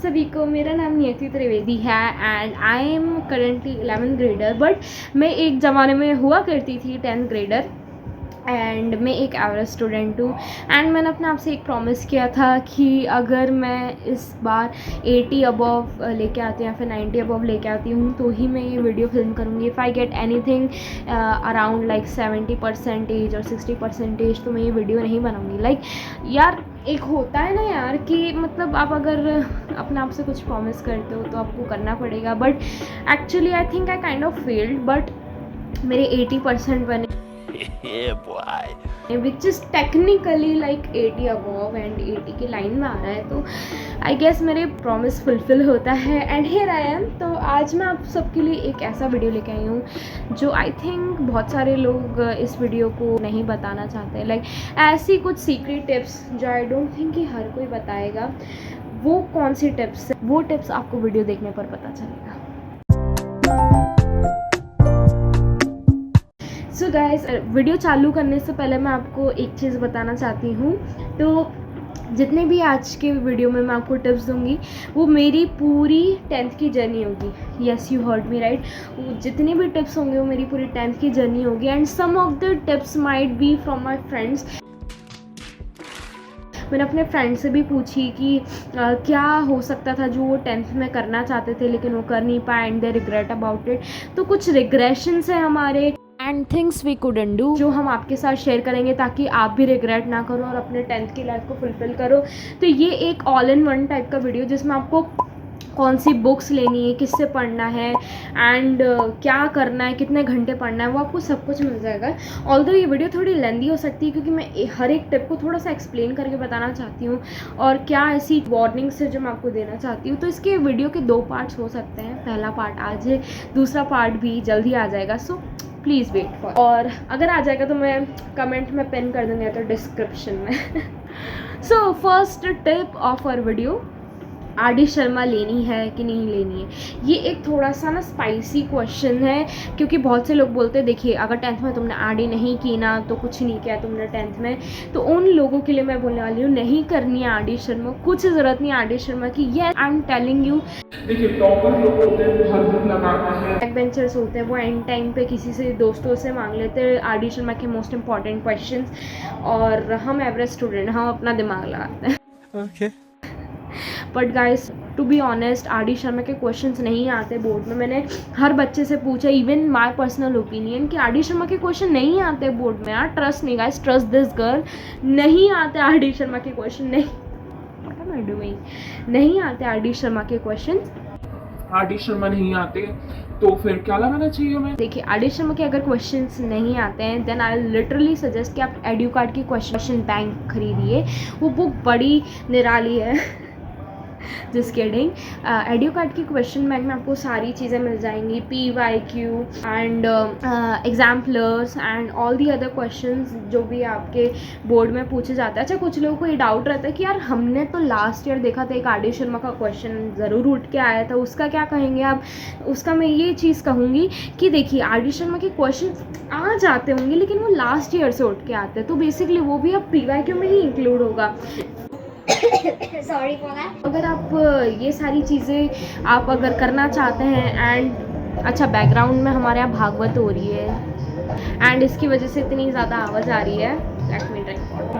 सभी को, मेरा नाम नियति त्रिवेदी है and I am currently 11th grader. But मैं एक ज़माने में हुआ करती थी 10th ग्रेडर एंड मैं एक एवरेज स्टूडेंट हूँ। एंड मैंने अपने आप से एक प्रॉमिस किया था कि अगर मैं इस बार 80 अबव लेके आती हूँ या फिर 90 अबव लेके आती हूँ तो ही मैं ये वीडियो फिल्म करूँगी। If I get anything around like 70% और 60% तो मैं ये वीडियो नहीं बनाऊँगी। लाइक यार एक होता है ना यार कि मतलब आप अगर अपने आप से कुछ प्रॉमिस करते हो तो आपको करना पड़ेगा। But actually I think I kind of failed, but मेरे 80% बने which is technically like 80 above and 80 की लाइन में आ रहा है, तो आई गेस मेरे प्रॉमिस फुलफिल होता है एंड हियर आई एम। तो आज मैं आप सबके लिए एक ऐसा वीडियो लेके आई हूँ जो आई थिंक बहुत सारे लोग इस वीडियो को नहीं बताना चाहते। लाइक ऐसी कुछ सीक्रेट टिप्स जो आई डोंट थिंक कि हर कोई बताएगा। वो कौन सी टिप्स, वो टिप्स आपको वीडियो देखने पर पता चलेगा। सो गाइस, वीडियो चालू करने से पहले मैं आपको एक चीज़ बताना चाहती हूँ। तो जितने भी आज के वीडियो में मैं आपको टिप्स दूँगी वो मेरी पूरी 10th की जर्नी होगी। Yes, you heard me right. जितने भी टिप्स होंगे वो मेरी पूरी 10th की जर्नी होगी and some of the tips might be from my friends. मैंने अपने फ्रेंड से भी पूछी कि क्या हो सकता था जो वो 10th में करना चाहते थे लेकिन वो कर नहीं पाए and they regret about it. तो कुछ रिग्रेशंस हैं हमारे and things we couldn't do जो हम आपके साथ शेयर करेंगे ताकि आप भी रिग्रेट ना करो और अपने 10th की लाइफ को फुलफिल करो। तो ये एक ऑल इन वन टाइप का वीडियो जिसमें आपको कौन सी बुक्स लेनी है, किससे पढ़ना है एंड क्या करना है, कितने घंटे पढ़ना है, वो आपको सब कुछ मिल जाएगा। ऑल्दो ये वीडियो थोड़ी लेंदी हो सकती है क्योंकि मैं हर एक टिप को थोड़ा सा एक्सप्लेन करके बताना चाहती हूँ और क्या ऐसी वार्निंग्स है जो मैं आपको देना चाहती हूँ। तो इसके वीडियो के 2 पार्ट्स हो सकते हैं। पहला पार्ट आज है, दूसरा पार्ट भी जल्दी आ जाएगा। So please wait for. और अगर आ जाएगा तो मैं कमेंट में पिन कर दूँगी या तो डिस्क्रिप्शन में। So first tip of our video, R D. Sharma लेनी है कि नहीं लेनी है। ये एक थोड़ा सा ना स्पाइसी क्वेश्चन है क्योंकि बहुत से लोग बोलते हैं देखिए अगर 10th में तुमने आर.डी. नहीं की ना तो कुछ नहीं किया तुमने 10th में। तो उन लोगों के लिए मैं बोलने वाली हूँ नहीं करनी है आर.डी. शर्मा, कुछ ज़रूरत नहीं है आर.डी. शर्मा की। ये आई एम टेलिंग यू। देखिए टॉपर लोग होते हैं वो हर दिन लगाते हैं, बैक बेंचर्स होते हैं वो एंड टाइम पे किसी से दोस्तों से मांग लेते हैं आर.डी. शर्मा के मोस्ट इंपॉर्टेंट क्वेश्चंस और हम एवरेज स्टूडेंट हम अपना दिमाग लगाते हैं। Okay. But guys to be honest R D. Sharma के क्वेश्चंस नहीं आते बोर्ड में। मैंने हर बच्चे से पूछा, इवन माय पर्सनल ओपिनियन, कि आर.डी. शर्मा के क्वेश्चन नहीं आते बोर्ड में। यार ट्रस्ट नहीं गाइस, ट्रस्ट दिस गर्ल, नहीं आते आर.डी. शर्मा के क्वेश्चन। नहीं, व्हाट एम आई डूइंग, नहीं आते आर.डी. शर्मा के क्वेश्चन। आर.डी. शर्मा नहीं आते तो फिर क्या लगाना चाहिए हमें? देखिए आर.डी. शर्मा के अगर क्वेश्चंस नहीं आते हैं देन आई लिटरली सजेस्ट कि आप एड्यू कार्ड की क्वेश्चन बैंक खरीदिए। वो बुक बड़ी निराली है। जिस किडिंग, एड्यू कार्ड की क्वेश्चन बैंक में आपको सारी चीज़ें मिल जाएंगी, PYQ and exemplars and all the other questions जो भी आपके बोर्ड में पूछे जाते हैं। अच्छा कुछ लोगों को ये डाउट रहता है कि यार हमने तो लास्ट ईयर देखा था एक आर.डी. शर्मा का क्वेश्चन ज़रूर उठ के आया था, उसका क्या कहेंगे आप? उसका मैं ये चीज़ कहूँगी कि देखिए आर.डी. शर्मा के क्वेश्चन आ जाते होंगे लेकिन वो लास्ट ईयर से उठ के आते हैं, तो बेसिकली वो भी अब PYQ में ही इंक्लूड होगा। Sorry for that. अगर आप ये सारी चीज़ें आप अगर करना चाहते हैं एंड अच्छा बैकग्राउंड में हमारे यहाँ भागवत हो रही है एंड इसकी वजह से इतनी ज़्यादा आवाज़ आ रही है। Let me drink water.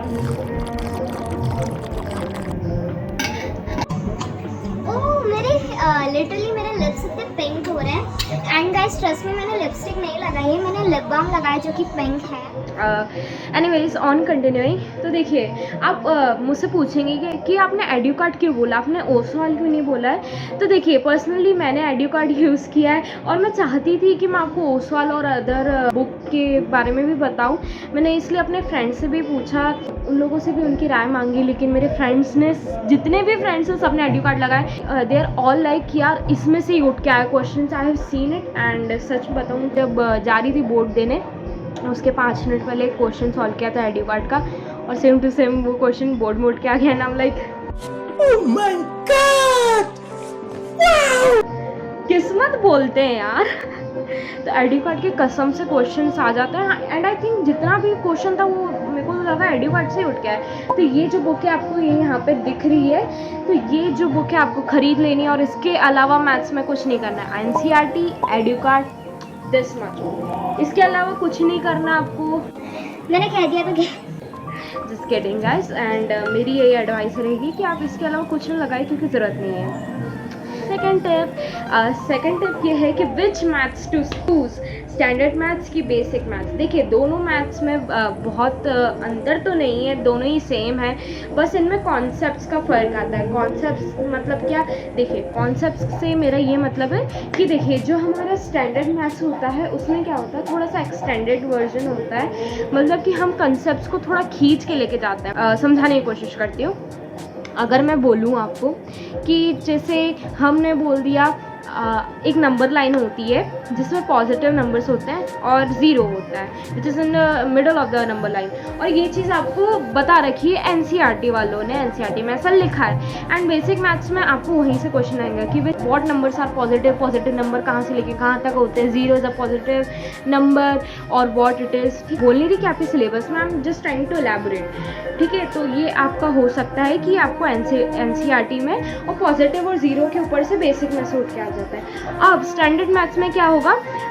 Oh मेरे लिटरली मेरे लिप्स इतने पिंक हो रहे हैं एंड गाइस ट्रस्ट में मैंने लिपस्टिक नहीं लगाई है, मैंने लिप बाम लगाया जो कि पिंक है। Anyways on continuing. तो देखिए आप मुझसे पूछेंगे कि आपने एड्यू कार्ड क्यों बोला, आपने ओसवाल क्यों नहीं बोला है। तो देखिए पर्सनली मैंने एड्यू कार्ड यूज़ किया है और मैं चाहती थी कि मैं आपको ओसवाल और अदर बुक के बारे में भी बताऊं। मैंने इसलिए अपने फ्रेंड्स से भी पूछा, उन लोगों से भी उनकी राय मांगी, लेकिन मेरे फ्रेंड्स ने, जितने भी फ्रेंड्स हैं सबने एड्यू कार्ड लगाए। दे आर ऑल लाइक यार इसमें से ही उठ के आया question. I have seen it and such बताऊँ जब जा रही थी बोर्ड देने उसके 5 मिनट पहले एक क्वेश्चन सॉल्व किया था एड्यू कार्ड का और सेम टू सेम वो क्वेश्चन बोर्ड में उठ के आ गया। नाम लाइक ओह माय गॉड, किस्मत बोलते हैं यार। तो एडुकार्ड के कसम से क्वेश्चंस आ जाते हैं एंड आई थिंक जितना भी क्वेश्चन था वो मेरे को लगा एडुकार्ड से ही उठ गया है। तो ये जो बुक है आपको ये यहाँ पे दिख रही है, तो ये जो बुक है आपको ख़रीद लेनी है और इसके अलावा मैथ्स में कुछ नहीं करना है। एनसीईआरटी, एडुकार्ड, दिस मच, इसके अलावा कुछ नहीं करना आपको। मैंने कह दिया तो जस्ट किडिंग गाइस। एंड मेरी यही एडवाइस रहेगी कि आप इसके अलावा कुछ ना लगाए क्योंकि ज़रूरत नहीं है। सेकंड टिप ये है कि which maths to choose, standard maths की बेसिक मैथ्स। देखिए दोनों मैथ्स में बहुत अंतर तो नहीं है, दोनों ही सेम है, बस इनमें कॉन्सेप्ट्स का फ़र्क आता है। कॉन्सेप्ट्स मतलब क्या, देखिए कॉन्सेप्ट्स से मेरा ये मतलब है कि देखिए जो हमारा स्टैंडर्ड मैथ्स होता है उसमें क्या होता है, थोड़ा सा एक्सटेंडेड वर्जन होता है, मतलब कि हम कॉन्सेप्ट्स को थोड़ा खींच के लेके जाते हैं। समझाने की कोशिश करती हूँ। अगर मैं बोलूँ आपको कि जैसे हमने बोल दिया एक नंबर लाइन होती है जिसमें पॉजिटिव नंबर्स होते हैं और ज़ीरो होता है which is in the middle of the number line, और ये चीज़ आपको बता रखी है एनसीईआरटी वालों ने, एनसीईआरटी में ऐसा लिखा है। एंड बेसिक मैथ्स में आपको वहीं से क्वेश्चन आएगा कि which what numbers are positive, positive number कहाँ से लेके कहाँ तक होते हैं, zero is a positive number और व्हाट इट इज़। बोल नहीं रही कि आपके सिलेबस में, I am just trying to elaborate, ठीक है। तो ये आपका हो सकता है कि आपको एनसीईआरटी में और पॉजिटिव और ज़ीरो के ऊपर से बेसिक में से उठ के आ जाता है। अब स्टैंडर्ड मैथ्स में क्या होगा,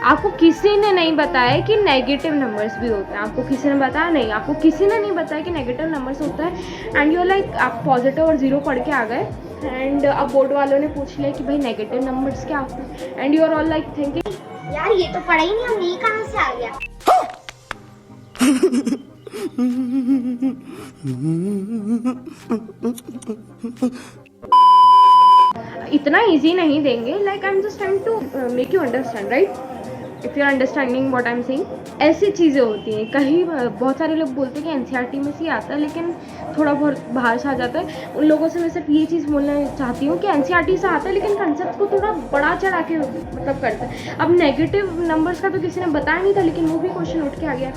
आपको किसी ने नहीं बताया कि नेगेटिव नंबर्स भी होते हैं, आपको किसी ने बताया नहीं, आपको किसी ने नहीं बताया कि नेगेटिव नंबर्स होता है। एंड यू लाइक आप पॉजिटिव और ज़ीरो पढ़ के आ गए एंड अब बोर्ड वालों ने पूछ लिया कि भाई नेगेटिव नंबर्स क्या होते हैं, and you are all like thinking यार ये तो पढ़ा ही नहीं, हम ये कहाँ से आ गया। इतना इजी नहीं देंगे, like I am just trying to make you understand, right, if you are understanding what I am saying. ऐसी चीज़ें होती हैं, कहीं बहुत सारे लोग बोलते हैं कि एनसीईआरटी में से ही आता है लेकिन थोड़ा बहुत बाहर से आ जाता है। उन लोगों से मैं सिर्फ ये चीज़ बोलना चाहती हूँ कि एनसीईआरटी से आता है लेकिन कंसेप्ट को थोड़ा बड़ा चढ़ा के मतलब करता है। अब नेगेटिव नंबर्स का तो किसी ने बताया नहीं था लेकिन वो भी क्वेश्चन उठ के आ गया,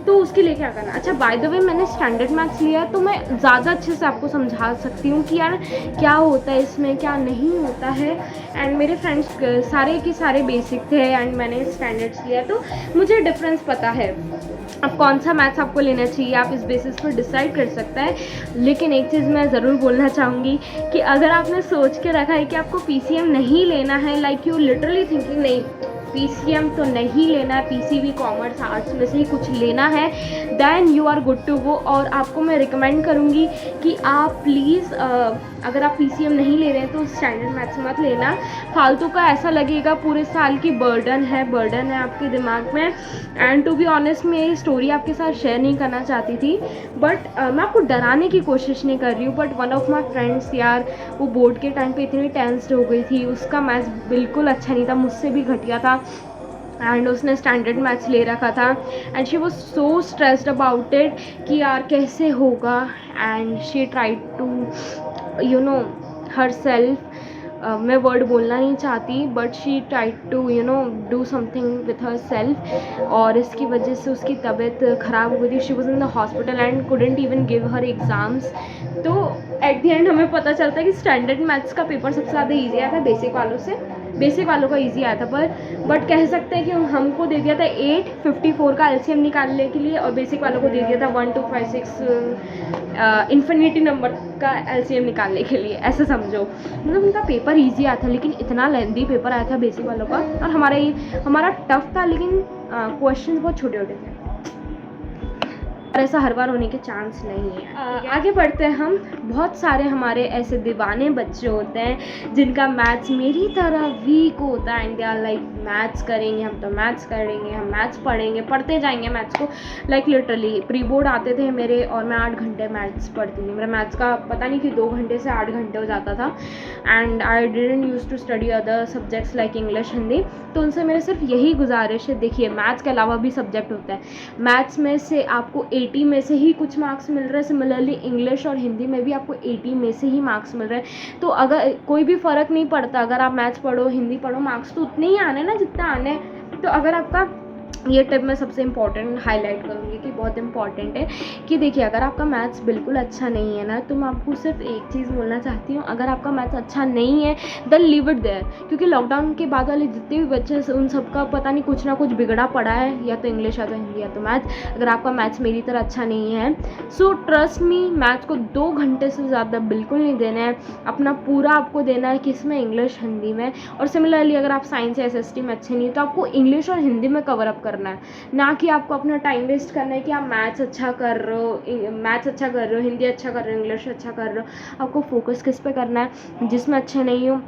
तो उसके लिए क्या करना। अच्छा बाय द वे मैंने स्टैंडर्ड मैथ्स लिया है तो मैं ज़्यादा अच्छे से आपको समझा सकती हूँ कि यार क्या होता है इसमें, क्या नहीं होता है। एंड मेरे फ्रेंड्स सारे के सारे बेसिक थे एंड मैंने स्टैंडर्ड्स लिया तो मुझे डिफरेंस पता है। अब कौन सा मैथ्स आपको लेना चाहिए आप इस बेसिस पर डिसाइड कर सकता है। लेकिन एक चीज़ मैं ज़रूर बोलना चाहूँगी कि अगर आपने सोच के रखा है कि आपको पीसीएम नहीं लेना है, लाइक यू लिटरली थिंकिंग नहीं पीसीएम तो नहीं लेना है, पीसीबी कॉमर्स आर्ट्स में से ही कुछ लेना है, then you are good to go. और आपको मैं रिकमेंड करूँगी कि आप प्लीज़ अगर आप पीसीएम नहीं ले रहे हैं तो स्टैंडर्ड मैथ्स मत लेना, फालतू का ऐसा लगेगा पूरे साल की बर्डन है आपके दिमाग में। एंड टू बी ऑनेस्ट मैं ये स्टोरी आपके साथ शेयर नहीं करना चाहती थी, बट मैं आपको डराने की कोशिश नहीं कर रही हूँ। But one of my friends यार वो बोर्ड के टाइम पे इतनी टेंस्ड हो गई थी, उसका मैथ्स बिल्कुल अच्छा नहीं था, मुझसे भी घटिया था एंड उसने स्टैंडर्ड मैथ्स ले रखा था and she was so stressed about it कि यार कैसे होगा। And she tried to you know herself, मैं वर्ड बोलना नहीं चाहती but she tried to you know do something with herself, और इसकी वजह से उसकी तबीयत ख़राब हो गई थी। She was in the hospital and couldn't even give her exams. तो एट द एंड हमें पता चलता है कि स्टैंडर्ड मैथ्स का पेपर सबसे ज़्यादा ईजी आया था बेसिक वालों से, बेसिक वालों का इजी आया था बट कह सकते हैं कि हमको दे दिया था 854 का एलसीएम निकालने के लिए और बेसिक वालों को दे दिया था 1 2 5 6 इन्फिनिटी नंबर का एलसीएम निकालने के लिए, ऐसे समझो। मतलब उनका पेपर इजी आया था लेकिन इतना लेंदी पेपर आया था बेसिक वालों का, और हमारा टफ था लेकिन क्वेश्चन बहुत छोटे छोटे थे और ऐसा हर बार होने के चांस नहीं है। आगे बढ़ते हैं हम। बहुत सारे हमारे ऐसे दीवाने बच्चे होते हैं जिनका मैथ्स मेरी तरह वीक होता है and they are like maths करेंगे हम तो मैथ्स करेंगे, हम मैथ्स पढ़ेंगे, पढ़ते जाएंगे मैथ्स को। लाइक लिटरली प्री बोर्ड आते थे मेरे और मैं 8 घंटे मैथ्स पढ़ती थी। मेरा मैथ्स का पता नहीं कि 2 घंटे से 8 घंटे हो जाता था and I didn't use to study other subjects like English Hindi. तो उनसे मेरे सिर्फ यही गुजारिश है, देखिए मैथ्स के अलावा भी सब्जेक्ट होता है, मैथ्स में से आपको 80 में से ही कुछ मार्क्स मिल रहा है, सिमिलरली इंग्लिश और हिंदी में भी आपको 80 में से ही मार्क्स मिल रहे हैं। तो अगर कोई भी फ़र्क नहीं पड़ता, अगर आप मैथ्स पढ़ो हिंदी पढ़ो, मार्क्स तो उतने ही आने ना जितना आने। तो अगर आपका ये टिप मैं सबसे इम्पॉर्टेंट हाईलाइट करूँगी कि बहुत इम्पॉर्टेंट है कि देखिए, अगर आपका मैथ्स बिल्कुल अच्छा नहीं है ना, तो मैं आपको सिर्फ एक चीज़ बोलना चाहती हूँ, अगर आपका मैथ्स अच्छा नहीं है देन लीव इट देयर। क्योंकि लॉकडाउन के बाद वाले जितने भी बच्चे हैं, उन सबका पता नहीं कुछ ना कुछ बिगड़ा पड़ा है, या तो इंग्लिश या तो हिंदी या तो मैथ्स। अगर आपका मैथ्स मेरी तरह अच्छा नहीं है, सो ट्रस्ट मी, मैथ्स को 2 घंटे से ज़्यादा बिल्कुल नहीं देना है। अपना पूरा आपको देना है किसमें, इंग्लिश हिंदी में। और सिमिलरली अगर आप साइंस या SST में अच्छे नहीं, तो आपको इंग्लिश और हिंदी में कवर अप करना है, ना कि आपको अपना टाइम वेस्ट करना है कि आप मैथ्स अच्छा कर रहे हो, हिंदी अच्छा कर रहे हो, इंग्लिश अच्छा कर रहे हो। आपको फोकस किस पे करना है, जिसमें अच्छे नहीं हो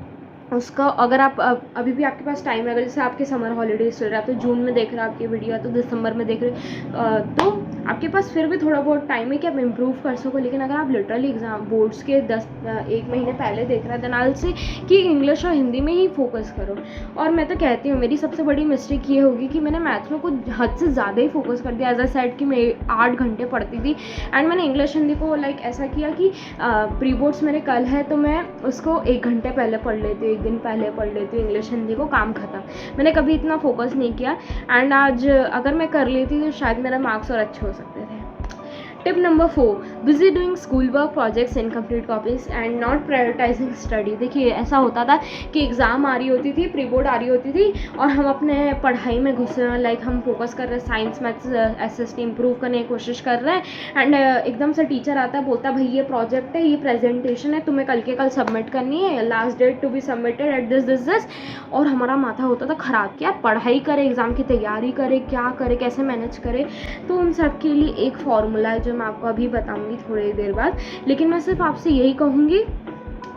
उसका। अगर आप अभी भी आपके पास टाइम है, अगर जैसे आपके समर हॉलीडेज चल रहा है तो जून में देख रहे हो आपकी वीडियो, तो दिसंबर में देख रहे तो आपके पास फिर भी थोड़ा बहुत टाइम है कि आप इम्प्रूव कर सको। लेकिन अगर आप लिटरली एग्जाम बोर्ड्स के 1 महीने पहले देख रहे हैं, देन आई विल से कि इंग्लिश और हिंदी में ही फोकस करो। और मैं तो कहती हूँ, मेरी सबसे बड़ी मिस्टेक ये होगी कि मैंने मैथ्स में कुछ हद से ज़्यादा ही फोकस कर दिया। एज अ सेड कि मैं 8 घंटे पढ़ती थी, एंड मैंने इंग्लिश हिंदी को लाइक ऐसा किया कि प्री बोर्ड्स मेरे कल है तो मैं उसको 1 घंटे पहले पढ़ लेती हूँ, 1 दिन पहले पढ़ लेती हूँ इंग्लिश हिंदी को, काम खत्म। मैंने कभी इतना फोकस नहीं किया, एंड आज अगर मैं कर लेती तो शायद मेरा मार्क्स और अच्छे हो सकते थे। Tip number 4, busy doing school work projects incomplete copies and not prioritising study. देखिए, ऐसा होता था कि एग्ज़ाम आ रही होती थी, प्री बोर्ड आ रही होती थी, और हम अपने पढ़ाई में घुस रहे हैं, लाइक हम फोकस कर रहे हैं, साइंस मैथ्स SST इंप्रूव करने की कोशिश कर रहे हैं, एंड एकदम से टीचर आता है, बोलता है भाई ये प्रोजेक्ट है, ये प्रेजेंटेशन है, तुम्हें कल के कल सबमिट करनी है, last date to be submitted at this. और हमारा माथा होता था ख़राब कि यार पढ़ाई करे, एग्ज़ाम की तैयारी करे, क्या करे, कैसे मैनेज करे। तो उन सब के लिए एक फॉर्मूला है जो मैं आपको अभी बताऊंगी थोड़ी देर बाद। लेकिन मैं सिर्फ आपसे यही कहूँगी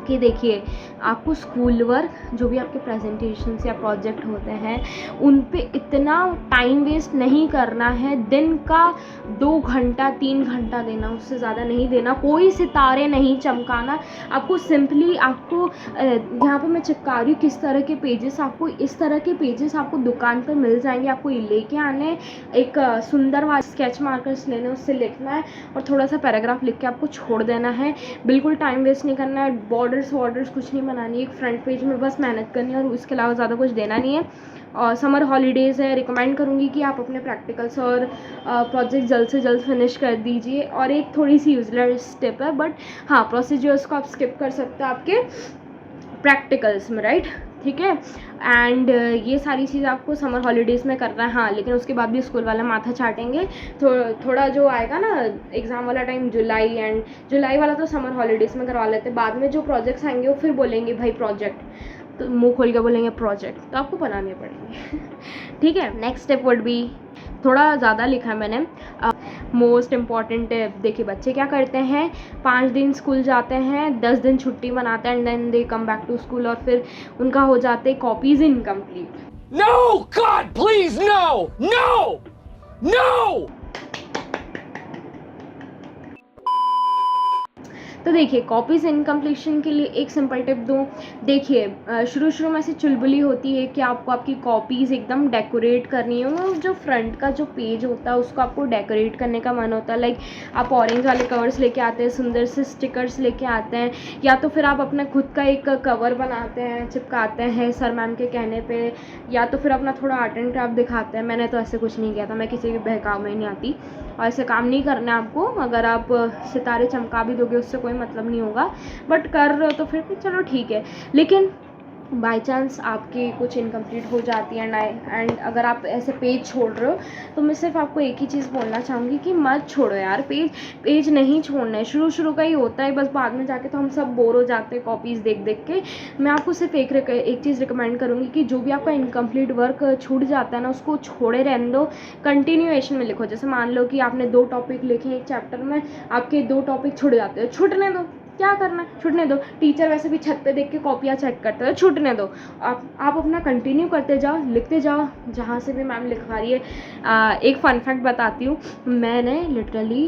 कि देखिए, आपको स्कूल वर्क जो भी आपके प्रेजेंटेशंस या प्रोजेक्ट होते हैं उन पे इतना टाइम वेस्ट नहीं करना है। दिन का 2 घंटा 3 घंटा देना, उससे ज़्यादा नहीं देना। कोई सितारे नहीं चमकाना। आपको सिंपली आपको यहाँ पे मैं चिपका रही हूँ किस तरह के पेजेस, आपको इस तरह के पेजेस आपको दुकान पर मिल जाएंगे। आपको ये लेके आने, एक सुंदर वाला स्केच मार्कर्स लेने, उससे लिखना है और थोड़ा सा पैराग्राफ लिख के आपको छोड़ देना है। बिल्कुल टाइम वेस्ट नहीं करना है, बॉर्डर्स कुछ नहीं बनानी है, एक फ्रंट पेज में बस मेहनत करनी है और इसके अलावा ज़्यादा कुछ देना नहीं है। और समर हॉलीडेज़ है, रिकमेंड करूँगी कि आप अपने प्रैक्टिकल्स और प्रोजेक्ट जल्द से जल्द फिनिश कर दीजिए। और एक थोड़ी सी यूजलेस टिप है, बट हाँ, प्रोसीजर्स को आप स्किप कर सकते हो आपके प्रैक्टिकल्स में, राइट? ठीक है। एंड ये सारी चीज़ आपको समर हॉलीडेज़ में करना है। हाँ, लेकिन उसके बाद भी स्कूल वाला माथा चाटेंगे। थोड़ा जो आएगा ना एग्ज़ाम वाला टाइम, जुलाई वाला तो समर हॉलीडेज़ में करवा लेते हैं। बाद में जो प्रोजेक्ट्स आएंगे वो फिर बोलेंगे भाई प्रोजेक्ट, तो मुंह खोल के बोलेंगे प्रोजेक्ट, तो आपको बनाने पड़ेंगे। ठीक है। नेक्स्ट स्टेप वुड बी, थोड़ा ज़्यादा लिखा है मैंने, मोस्ट इम्पॉर्टेंट है। देखिए, बच्चे क्या करते हैं, 5 दिन स्कूल जाते हैं, 10 दिन छुट्टी मनाते हैं, and then they come back to school, और फिर उनका हो जाते हैं copies incomplete. No! God, please, no! No! No! तो देखिए, कॉपीज़ इनकम्प्लीशन के लिए एक सिंपल टिप दूँ। देखिए, शुरू में से चुलबुली होती है कि आपको आपकी कॉपीज़ एकदम डेकोरेट करनी है। वो जो फ्रंट का जो पेज होता है उसको आपको डेकोरेट करने का मन होता है। लाइक आप ऑरेंज वाले कवर्स लेके आते हैं, सुंदर से स्टिकर्स लेके आते हैं, या तो फिर आप अपना खुद का एक कवर बनाते हैं, चिपकाते हैं सर मैम के कहने पे, या तो फिर अपना थोड़ा आर्ट एंड क्राफ्ट दिखाते हैं। मैंने तो ऐसे कुछ नहीं किया था, मैं किसी के बहकाव में नहीं आती, और ऐसे काम नहीं करना है आपको। अगर आप सितारे चमका भी दोगे उससे कोई मतलब नहीं होगा, बट कर रहे हो तो फिर भी चलो ठीक है। लेकिन बाई चांस आपकी कुछ इनकम्प्लीट हो जाती है एंड अगर आप ऐसे पेज छोड़ रहे हो, तो मैं सिर्फ आपको एक ही चीज़ बोलना चाहूँगी कि मत छोड़ो यार, पेज नहीं छोड़ना है। शुरू का ही होता है, बस बाद में जाके तो हम सब बोर हो जाते हैं कॉपीज़ देख के। मैं आपको सिर्फ एक चीज़ रिकमेंड करूँगी कि जो भी आपका इनकम्प्लीट वर्क छूट जाता है ना, उसको छोड़े रहने दो, कंटिन्यूएशन में लिखो। जैसे मान लो कि आपने 2 टॉपिक लिखे एक चैप्टर में, आपके 2 टॉपिक छूट जाते हैं, छूटने दो, क्या करना है, छूटने दो। टीचर वैसे भी छत पे देख के कॉपियाँ चेक करते हैं, छूटने दो। आप अपना कंटिन्यू करते जाओ, लिखते जाओ जहाँ से भी मैम लिखवा रही है। एक फ़न फैक्ट बताती हूँ, मैंने लिटरली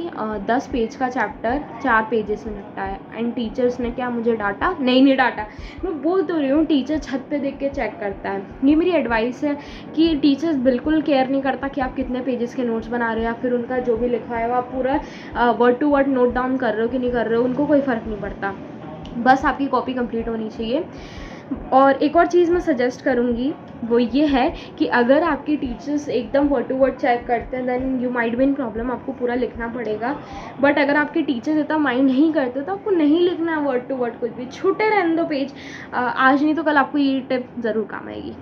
10 पेज का चैप्टर 4 पेजेस में निपटाया, एंड टीचर्स ने क्या मुझे डांटा? नहीं डांटा। मैं बोल तो रही हूँ, टीचर छत पे देख के चेक करता है। ये मेरी एडवाइस है कि टीचर्स बिल्कुल केयर नहीं करता कि आप कितने पेजेस के नोट्स बना रहे हो, या फिर उनका जो भी लिखवाया है वो आप पूरा word to word note down कर रहे हो कि नहीं कर रहे हो, उनको कोई फ़र्क नहीं पड़ता। बस आपकी कॉपी कंप्लीट होनी चाहिए। और एक और चीज़ मैं सजेस्ट करूँगी वो ये है कि अगर आपके टीचर्स एकदम वर्ड टू वर्ड चेक करते हैं then you might be in problem, आपको पूरा लिखना पड़ेगा। बट अगर आपके टीचर्स इतना माइंड नहीं करते तो आपको नहीं लिखना है वर्ड टू वर्ड कुछ भी, छूटे रहने दो पेज। आज नहीं तो कल आपको ये टिप ज़रूर काम आएगी।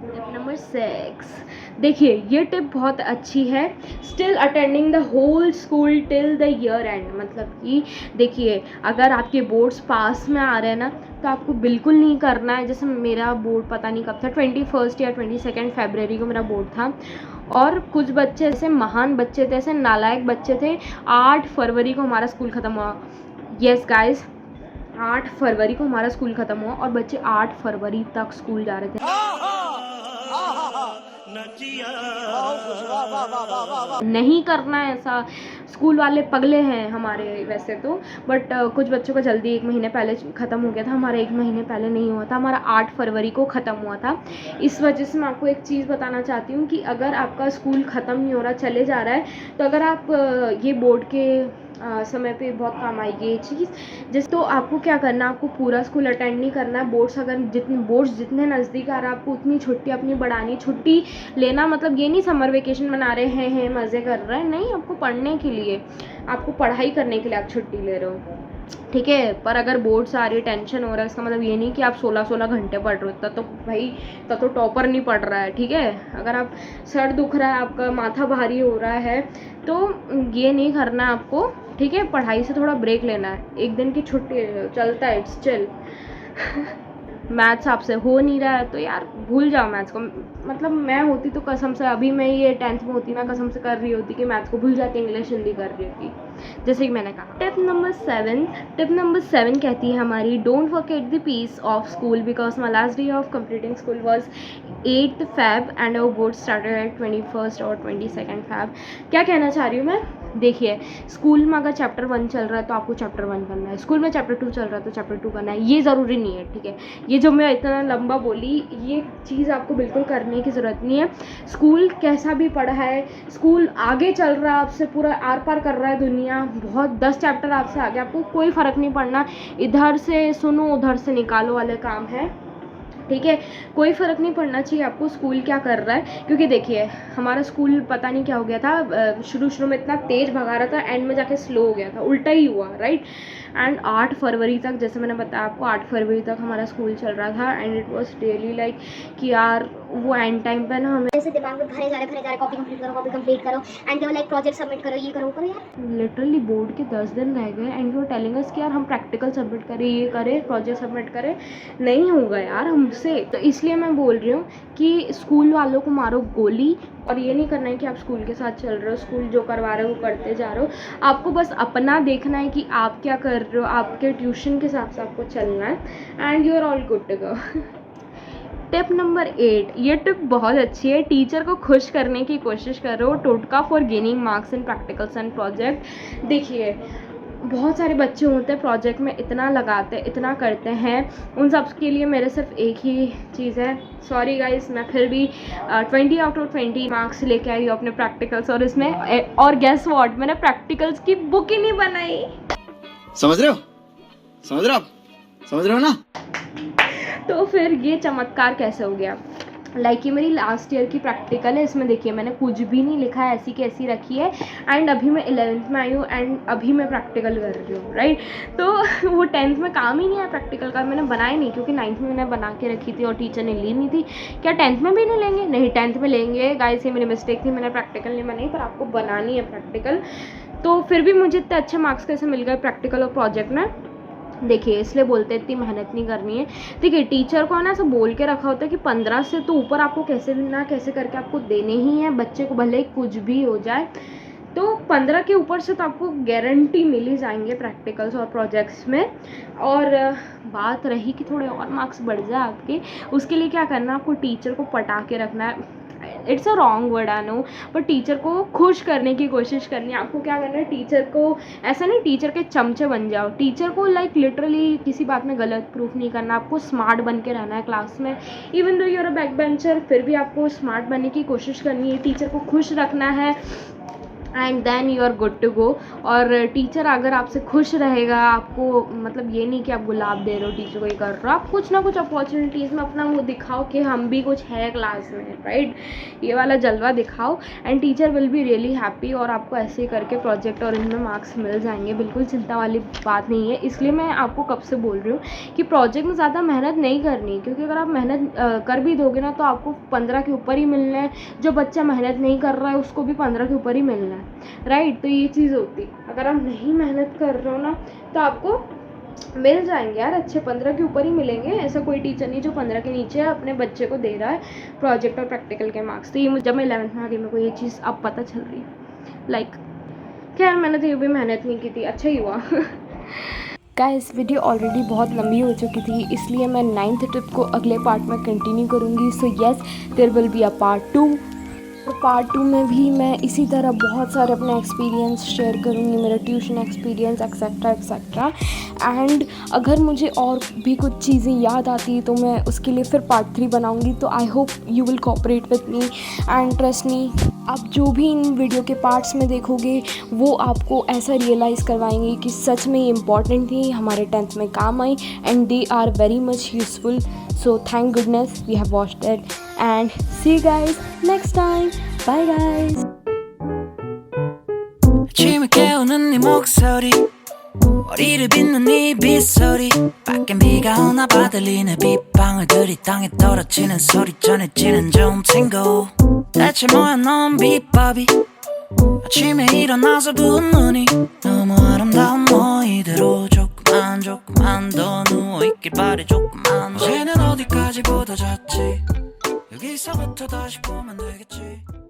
टिप नंबर 6, देखिए ये टिप बहुत अच्छी है। Still attending the whole school till the year end, मतलब कि देखिए अगर आपके बोर्ड्स पास में आ रहे हैं ना तो आपको बिल्कुल नहीं करना है। जैसे मेरा बोर्ड पता नहीं कब था, 21 या 22 फरवरी को मेरा बोर्ड था, और कुछ बच्चे ऐसे महान बच्चे थे, ऐसे नालायक बच्चे थे, 8 फरवरी को हमारा स्कूल ख़त्म हुआ। यस गाइस, 8 फरवरी को हमारा स्कूल ख़त्म हुआ और बच्चे 8 फरवरी तक स्कूल जा रहे थे। नहीं करना है ऐसा, स्कूल वाले पगले हैं हमारे वैसे तो, बट कुछ बच्चों का जल्दी 1 महीने पहले ख़त्म हो गया था, हमारा 1 महीने पहले नहीं हुआ था, हमारा 8 फरवरी को ख़त्म हुआ था। इस वजह से मैं आपको एक चीज़ बताना चाहती हूँ कि अगर आपका स्कूल ख़त्म नहीं हो रहा, चले जा रहा है, तो अगर आप ये बोर्ड के समय पे बहुत काम आएगी ये चीज़। जिस तो आपको क्या करना, आपको पूरा स्कूल अटेंड नहीं करना है। बोर्ड्स जितने नज़दीक आ रहा है आपको उतनी छुट्टी अपनी बढ़ानी, छुट्टी लेना मतलब ये नहीं समर वेकेशन मना रहे हैं मज़े कर रहे हैं, नहीं, आपको पढ़ने के लिए, आपको पढ़ाई करने के लिए आप छुट्टी ले रहे हो, ठीक है। पर अगर बोर्ड्स आ रही, टेंशन हो रहा है, इसका मतलब ये नहीं कि आप 16 घंटे पढ़ रहे हो, तो भाई तब तो टॉपर नहीं पढ़ रहा है, ठीक है। अगर आप सर दुख रहा है, आपका माथा भारी हो रहा है, तो ये नहीं करना आपको, ठीक है। पढ़ाई से थोड़ा ब्रेक लेना है, 1 दिन की छुट्टी चलता है, इट्स चिल। मैथ्स आपसे हो नहीं रहा है तो यार भूल जाओ मैथ्स को, मतलब मैं होती तो कसम से अभी मैं ये 10th में होती ना, कसम से कर रही होती कि मैथ्स को भूल जाती, इंग्लिश हिंदी कर रही होती, जैसे कि मैंने कहा। टिप नंबर 7 कहती है हमारी, don't forget the piece of school because my last day of completing school was 8th Feb and our board started at 21 और 22 Feb। क्या कहना चाह रही हूँ मैं, देखिए स्कूल में अगर चैप्टर 1 चल रहा है तो आपको चैप्टर 1 करना है, स्कूल में चैप्टर 2 चल रहा है तो चैप्टर 2 करना है, ये ज़रूरी नहीं है, ठीक है। ये जो मैं इतना लंबा बोली, ये चीज़ आपको बिल्कुल करने की ज़रूरत नहीं है। स्कूल कैसा भी पढ़ा है, स्कूल आगे चल रहा है आपसे, पूरा आर पार कर रहा है दुनिया, बहुत 10 चैप्टर आपसे आगे, आपको कोई फ़र्क नहीं पड़ना, इधर से सुनो उधर से निकालो वाले काम है, ठीक है। कोई फ़र्क नहीं पड़ना चाहिए आपको स्कूल क्या कर रहा है, क्योंकि देखिए हमारा स्कूल पता नहीं क्या हो गया था, शुरू में इतना तेज़ भगा रहा था, एंड में जाके स्लो हो गया था, उल्टा ही हुआ, राइट। एंड 8 फरवरी तक, जैसे मैंने बताया आपको, 8 फरवरी तक हमारा स्कूल चल रहा था, and it was really like कि यार वो एंड टाइम पे ना हमें जैसे दिमाग में भरे जा रहे, कॉपी कंप्लीट करो and they were like project submit करो, ये करो यार। लिटरली बोर्ड के 10 दिन रह गए एंड वो टेलिंग अस कि यार हम प्रैक्टिकल सबमिट करें, ये करें, प्रोजेक्ट सबमिट करें, नहीं होगा यार हमसे। तो इसलिए मैं बोल रही हूँ कि स्कूल वालों को मारो गोली, और ये नहीं करना है कि आप स्कूल के साथ चल रहे हो, स्कूल जो करवा रहे हो वो करते जा रहे हो, आपको बस अपना देखना है कि आप क्या कर रहे हो, आपके ट्यूशन के हिसाब से आपको चलना है, and you are all good to go. Tip number 8, ये टिप बहुत अच्छी है, टीचर को खुश करने की कोशिश करो, टोटका for gaining marks in practicals and project. देखिए बहुत सारे बच्चे होते हैं प्रोजेक्ट में इतना लगाते हैं, इतना करते हैं, उन सब के लिए मेरे सिर्फ एक ही चीज़ है, सॉरी गाइस, मैं फिर भी 20 आउट ऑफ 20 मार्क्स लेके आई हूँ अपने प्रैक्टिकल्स, और इसमें और गेस व्हाट, मैंने प्रैक्टिकल्स की बुक ही नहीं बनाई। समझ रहे हो ना। तो फिर ये चमत्कार कैसे हो गया, लाइक ये मेरी लास्ट ईयर की प्रैक्टिकल है, इसमें देखिए मैंने कुछ भी नहीं लिखा है, ऐसी की ऐसी रखी है, एंड अभी मैं 11th में आई हूँ एंड अभी मैं प्रैक्टिकल कर रही हूँ, राइट। तो वो 10th में काम ही नहीं आया प्रैक्टिकल का, मैंने बनाया नहीं, क्योंकि 9th में मैंने बना के रखी थी और टीचर ने ली नहीं थी। क्या 10th में भी नहीं लेंगे? नहीं, 10th में लेंगे गाइस, ये मेरी मिस्टेक थी, मैंने प्रैक्टिकल नहीं बनाई, पर आपको बनानी है प्रैक्टिकल। तो फिर भी मुझे इतने अच्छे मार्क्स कैसे मिल गए प्रैक्टिकल और प्रोजेक्ट में, देखिए इसलिए बोलते इतनी मेहनत नहीं करनी है। देखिए टीचर को ना ऐसा बोल के रखा होता है कि 15 से तो ऊपर आपको कैसे ना कैसे करके आपको देने ही है, बच्चे को भले ही कुछ भी हो जाए, तो 15 के ऊपर से तो आपको गारंटी मिल ही जाएंगे प्रैक्टिकल्स और प्रोजेक्ट्स में। और बात रही कि थोड़े और मार्क्स बढ़ जाए आपके, उसके लिए क्या करना है, आपको टीचर को पटा के रखना है। It's a wrong word I know, but teacher को खुश करने की कोशिश करनी है। आपको क्या करना है, टीचर को ऐसा नहीं टीचर के चमचे बन जाओ, टीचर को लाइक लिटरली किसी बात में गलत प्रूफ नहीं करना, आपको स्मार्ट बन के रहना है क्लास में। Even though you're a back bencher, फिर भी आपको स्मार्ट बनने की कोशिश करनी है, टीचर को खुश रखना है, and then you are good to go. और टीचर अगर आपसे खुश रहेगा, आपको मतलब ये नहीं कि आप गुलाब दे रहे हो टीचर को, ये कर रहे हो, आप कुछ ना कुछ अपॉर्चुनिटीज़ में अपना वो दिखाओ कि हम भी कुछ है क्लास में, राइट, ये वाला जलवा दिखाओ and teacher will be really happy. और आपको ऐसे करके प्रोजेक्ट और इनमें मार्क्स मिल जाएंगे, बिल्कुल चिंता वाली बात नहीं है। इसलिए मैं आपको कब से बोल रही हूँ कि प्रोजेक्ट में ज़्यादा मेहनत नहीं करनी, क्योंकि अगर आप मेहनत कर भी दोगे ना तो आपको 15 के ऊपर ही मिलना है, जो बच्चा मेहनत नहीं कर रहा है उसको भी 15 के ऊपर ही मिलना है, राइट। तो ये चीज़ होती, अगर आप नहीं मेहनत कर रहे हो ना तो आपको मिल जाएंगे यार, अच्छे 15 के ऊपर ही मिलेंगे। ऐसा कोई टीचर नहीं जो 15 के नीचे अपने बच्चे को दे रहा है प्रोजेक्ट और प्रैक्टिकल के मार्क्स। तो ये जब मैं 11th में आ गई मेरे को ये चीज़ अब पता चल रही है। लाइक खैर मैंने तो ये भी मेहनत नहीं की थी, अच्छा ही हुआ। गाइस वीडियो ऑलरेडी बहुत लंबी हो चुकी थी, इसलिए मैं 9th टिप को अगले पार्ट में कंटिन्यू करूँगी। So yes, there will be a part 2। और पार्ट 2 में भी मैं इसी तरह बहुत सारे अपने एक्सपीरियंस शेयर करूँगी, मेरा tuition experience etcetera etcetera. And अगर मुझे और भी कुछ चीज़ें याद आती तो मैं उसके लिए फिर पार्ट 3 बनाऊँगी। तो I hope you will cooperate with me and trust me, आप जो भी इन वीडियो के पार्ट्स में देखोगे वो आपको ऐसा रियलाइज़ करवाएंगे कि सच में ये इम्पॉर्टेंट थी, हमारे 10th में काम आई and they are very much useful. So thank goodness we have watched it and see you guys next time. Bye guys. 아침을 깨우는 네 목소리 머리를 빗는 네 빗소리 밖엔 비가 오나 봐 들리는 빗방울들이 땅에 떨어지는 소리 전해지는 좋은 친구 대체 뭐야 넌 비법이 아침에 일어나서 부은 눈이 너무 아름다운 너희대로 조금만 더 누워있길 바래 조금만 어제는 어디까지 보다 잤지 여기서부터 다시 보면 되겠지